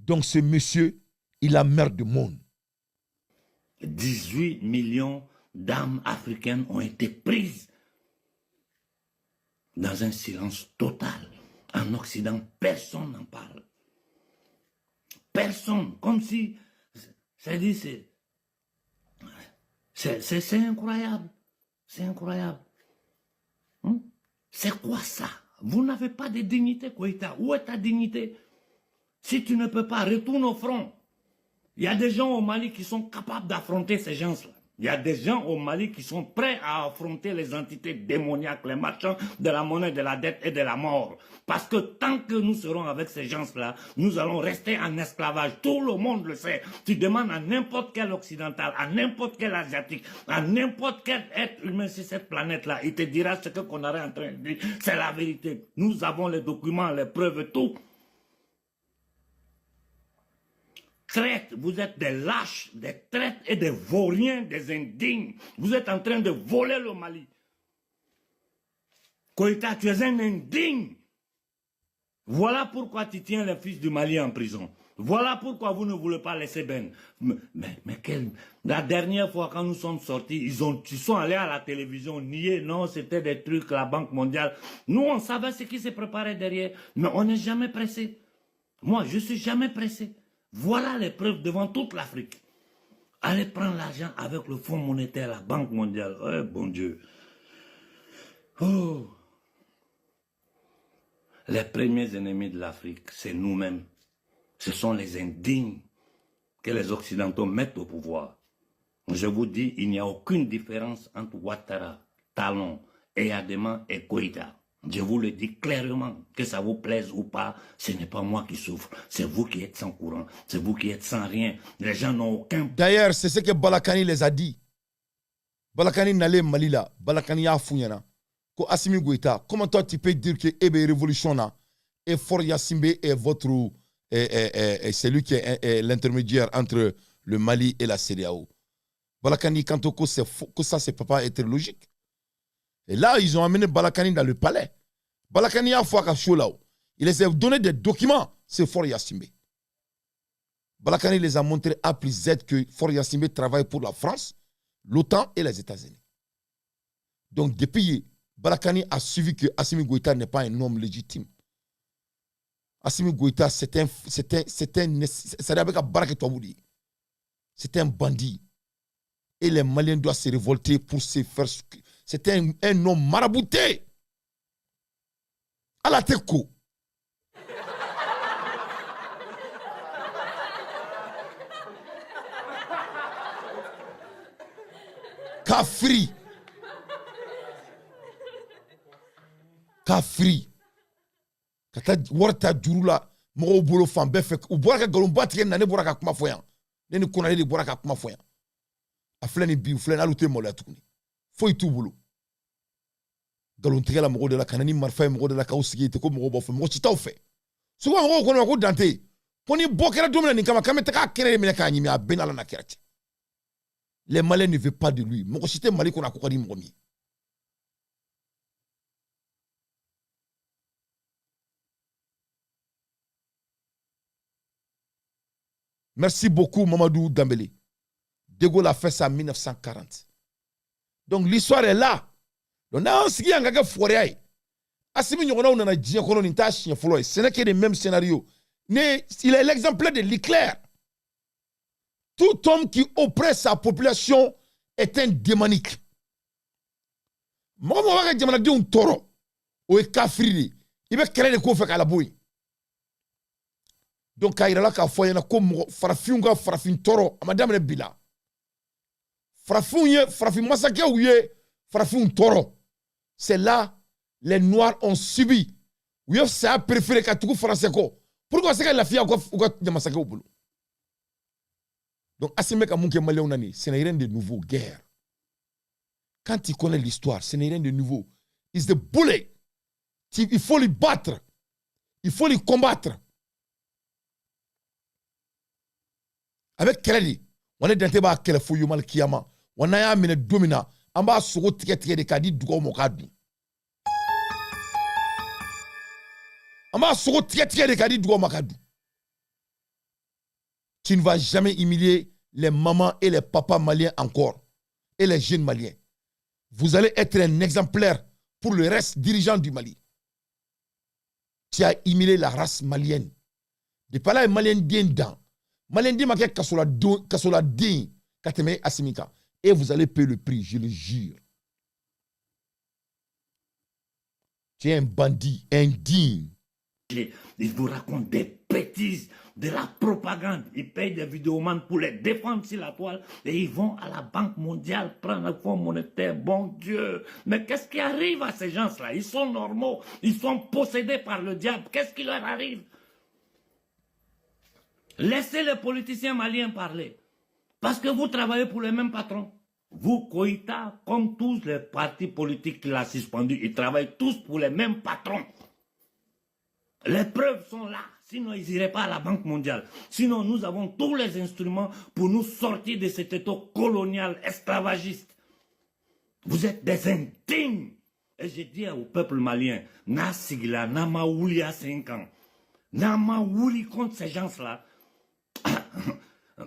Donc ce monsieur, il a merde du monde. 18 millions d'âmes africaines ont été prises dans un silence total. En Occident, personne n'en parle. Personne. Comme si, c'est incroyable. C'est incroyable. C'est quoi ça? Vous n'avez pas de dignité, Koïta. Où est ta dignité? Si tu ne peux pas, retourne au front. Il y a des gens au Mali qui sont capables d'affronter ces gens-là. Il y a des gens au Mali qui sont prêts à affronter les entités démoniaques, les marchands de la monnaie, de la dette et de la mort. Parce que tant que nous serons avec ces gens-là, nous allons rester en esclavage. Tout le monde le sait. Tu demandes à n'importe quel occidental, à n'importe quel asiatique, à n'importe quel être humain sur cette planète-là, il te dira ce qu'on est en train de dire. C'est la vérité. Nous avons les documents, les preuves, tout. Traite, vous êtes des lâches, des traites et des vauriens, des indignes. Vous êtes en train de voler le Mali. Koïta, tu es un indigne. Voilà pourquoi tu tiens les fils du Mali en prison. Voilà pourquoi vous ne voulez pas laisser Ben. La dernière fois quand nous sommes sortis, ils sont allés à la télévision nier, non, c'était des trucs, la Banque mondiale. Nous, on savait ce qui se préparait derrière, mais on n'est jamais pressé. Moi, je ne suis jamais pressé. Voilà les preuves devant toute l'Afrique. Allez prendre l'argent avec le Fonds monétaire, la Banque mondiale. Oh, bon Dieu. Oh. Les premiers ennemis de l'Afrique, c'est nous-mêmes. Ce sont les indignes que les Occidentaux mettent au pouvoir. Je vous dis, il n'y a aucune différence entre Ouattara, Talon, Eyadema et Koïta. Je vous le dis clairement, que ça vous plaise ou pas, ce n'est pas moi qui souffre. C'est vous qui êtes sans courant, c'est vous qui êtes sans rien. Les gens n'ont aucun... D'ailleurs, c'est ce que Balakani les a dit. Balakani n'allait Mali là, Balakani a fouillé. Ko Assimi Goïta, comment toi tu peux dire que Ebe Révolution là, et For Yassimbe est votre... c'est lui qui est l'intermédiaire entre le Mali et la CEDEAO. Balakani, quand que ça, c'est pas être logique. Et là, ils ont amené Balakani dans le palais. Balakani a fait un show là-haut. Il les a donné des documents, c'est For Yassimbe. Balakani les a montré A plus Z que For Yassimbe travaille pour la France, l'OTAN et les États-Unis. Donc, depuis, Balakani a suivi que Assimi Goïta n'est pas un homme légitime. Assimi Goïta, c'est un bandit. Et les Maliens doivent se révolter pour se faire... C'était un homme marabouté. À la Teko. Kafri. Kafri. Kata warta jurula mo bolo fam be fek u bora ka galumba tiken na ne bora ka kuma foyan. Ne ni kuna ne bora ka kuma foyan. A flani bi flani alute mo la tukuni. Foi tu bolo. Galon tigela mo de la kanani marfa mo de la ka usigi te ko mo bo fo mo ci taw fe. Souvent mo ko ko dante. Poni bokera domina ni kama kameta ka kere mi ka nyimi a benala na kerati. Les Maliens ne veulent pas de lui. Mo ko cité Mali ko na ko di mo mi. Merci beaucoup, Mamadou Dambélé. De Gaulle a fait ça en 1940. Donc l'histoire est là. Donc, ce n'est que les mêmes scénarios. Mais il est l'exemplaire de Leclerc. Tout homme qui oppresse sa population est un démonique. Moi, je vais dire un taureau. Ou un kafiri. Il va créer des coups à la bouille. Donc, il y a là qu'à faire comme Farafinga, Farafin Toro, Madame Nebila. Farafin Massacre ou Farafin Toro. C'est là les Noirs ont subi. Oui, c'est à préférer qu'à tout français. Pourquoi c'est que la fille a de massacre au boulot? Donc, Assime Kamouke Maléonani, ce n'est rien de nouveau, guerre. Quand tu connais l'histoire, ce n'est rien de nouveau. It's the bully. Il faut les battre. Il faut les combattre. Avec crédit, on est dans le cas de Yumal Kiyama. On a amené domina. On va se retirer de Kadi Dougo Mokadou. On va se retirer de Kadi Dougo Mokadou. Tu ne vas jamais humilier les mamans et les papas maliens encore, et les jeunes maliens. Vous allez être un exemplaire pour le reste dirigeant du Mali. Tu as humilié la race malienne. De par là, malien dien dans. Malien dien m'a kasola din, kateme asimika. Et vous allez payer le prix, je le jure. Tu es un bandit, indigne. Ils vous racontent des bêtises, de la propagande. Ils payent des vidéomans pour les défendre sur la toile et ils vont à la Banque mondiale prendre le fonds monétaire. Bon Dieu, mais qu'est-ce qui arrive à ces gens-là? Ils sont normaux, ils sont possédés par le diable. Qu'est-ce qui leur arrive? Laissez les politiciens maliens parler. Parce que vous travaillez pour les mêmes patrons. Vous, Koïta, comme tous les partis politiques qu'il a suspendus, ils travaillent tous pour les mêmes patrons. Les preuves sont là, sinon ils n'iraient pas à la Banque mondiale. Sinon nous avons tous les instruments pour nous sortir de cet état colonial esclavagiste. Vous êtes des indignes. Et je dis au peuple malien, na sigla, na maouli à 5 ans, na maouli contre ces gens-là,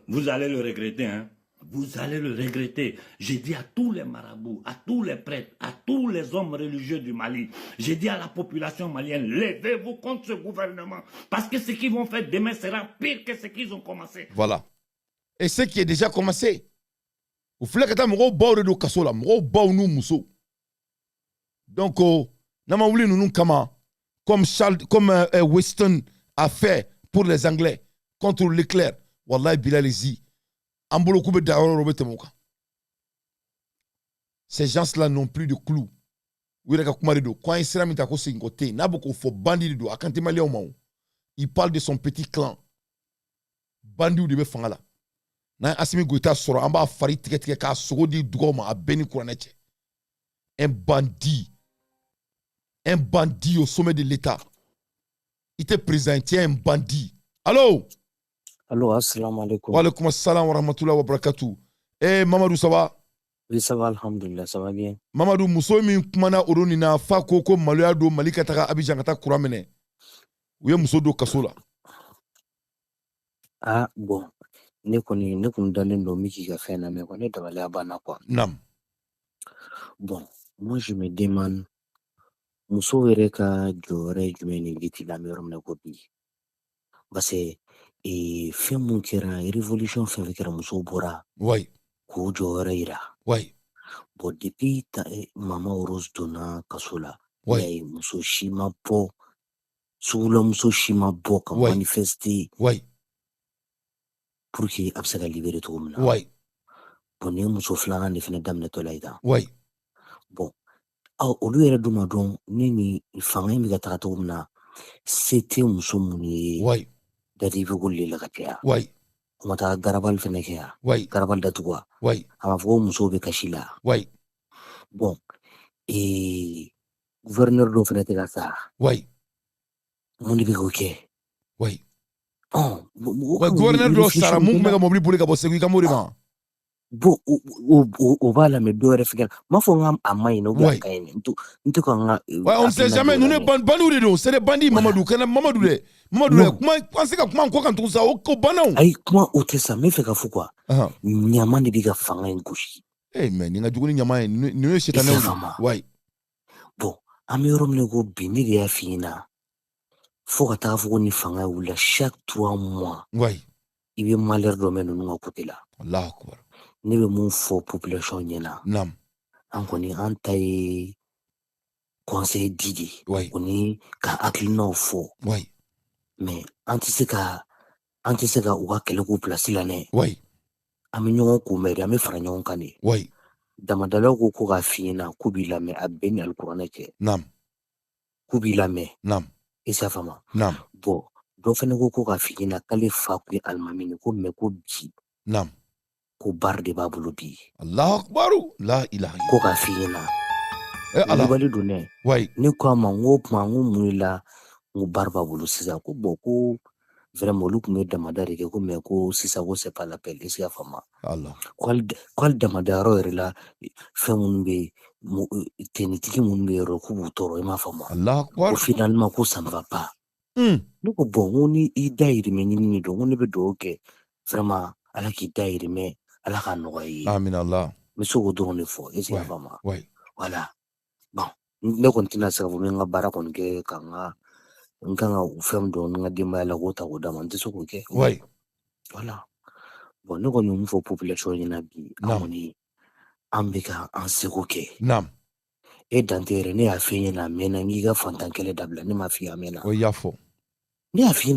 vous allez le regretter, hein. Vous allez le regretter. J'ai dit à tous les marabouts, à tous les prêtres, à tous les hommes religieux du Mali, j'ai dit à la population malienne, levez-vous contre ce gouvernement. Parce que ce qu'ils vont faire demain sera pire que ce qu'ils ont commencé. Voilà. Et ce qui est déjà commencé. Vous voulez que tu aies un kasola, nous mousso. Donc, comme Winston a fait pour les Anglais contre l'éclair. Wallahi Bilalizi. Ces gens-là n'ont plus de clous. Quand il parle de son petit clan. Bandi de Befangala. Na Assimi Goïta soro amba fari tike ka sogo di dugoma a beni kuraneche. Un bandit au sommet de l'État. Il te présente un bandit. Allô? Allô, assalamu alaikum. Wa alaikum assalam wa rahmatullahi wa barakatuh. Eh, Mamadou, ça va? Oui, ça va, alhamdulillah, ça va bien. Mamadou, muso min kumana oronina fa koko maloya do malika taka Abidjan kata kuramene. Ou ye muso do kasola. Ah, bon. Ne kun dalen do miki ka fena me ko ne dabale abana quoi. Nam. Bon, moi je me demande muso were ka jore jumeni giti la me romne ko bi. Parce et fait mon kera révolution fait avec muso bora. Oui. Ko jore ira. Oui. Bon depuis ta mama Rose dona kasola. Oui. Ya muso shima po. Sula muso shima bo ka Oui. manifester. Oui. Pour que absaka libérer tout le monde. Oui. Bon, ne muso filanan de fana daminɛ tɔ la i kan. Oui. Bon, olu yɛrɛ dun ma dɔn ne ni fanga in bɛ ka taga cogo min na se tɛ muso minnu ye. Oui. Dadibeko de la ka caya. Oui. O ma taga garabali fana kɛ yan. Oui. Garabali datugu wa. Oui. A ma fɔ ko musow bɛ kasi la. Oui. Bon, gouverneur dɔ fana tɛ ka sa. Oui. Mun de bɛ k'o kɛ. Oui. Ouais, gouverneur do sara mun mega mobili boli ka bo segu ka mori ma. Bon, o va la me do refiker. Ma fo ngam amay no ba kay ni. Ntu ko nga. Ouais, on sait jamais nous ne bandou de c'est des bandits Mamadou, kana Mamadou le. Mamadou le, comment penser ka comment ko kan tout ça o ko banao. Ay comment o te ça me fait ka fu quoi. Nyama ni biga fanga ngushi. Eh mais ni nga juguni nyama ni ne chetane. Ouais. Bon, amerom ne go bini de afina. Faut que tu aies une fanga ou la chaque 3 mois. Oui. Il y a malheur de nous à côté là. Allah akbar. Nous avons faux population yena. Nam. On connaît un taille conseil Didi. Oui. On est qu'à acliner faux. Oui. Mais antiseka ou à quel coup place l'année. Oui. Aminyon koumeri ame franyon kane. Oui. Damadala ko ko rafina kubila me abeni al Qur'anake. Nam. Kubila me. Nam. Isa fama. Nam. Bon, do fene ko rafina kale fa ku almamini ko me ko bi. Nam. Ko barde babulu bi. Allah akbar. La ilaha Ko rafina. Allah. Bali dune. Oui. Ni ko mango munila ngo barba bulu sisa ko boko vraiment lu me damadare ke ko me ko sisa ko c'est pas l'appel isa fama. Allah. Kwal damadaro rela femun be tenitiki mun be ro ku toro ma fama. Allah akbar. Finalement ko ça ne va pas. Nous bon on y dairi menini do on be do ke vraiment ala k'i dayirimɛ ala k'a nɔgɔya i ye Amin Allah. n bɛ se k'o dɔrɔn de fɔ est-ce que Ouais. y'a faamu Ouais. voilà bon ne kɔni tɛna se k'a fɔ n bɛ n ka baara kɔni kɛ ka n kan ka fɛn dɔn n ka denbaya la k'o ta k'o d'a ma n tɛ se k'o kɛ Ouais. voilà bon ne kɔni bɛ min fɔ population ɲɛna bi an Naam. kɔni an bɛ ka an seko kɛ Naam. e dan tɛ yɛrɛ ne y'a f'i ɲɛna a mɛnna n k'i ka fantan kɛlɛ dabila ne m'a f'i ye a mɛnna O y'a fɔ. ne y'a f'i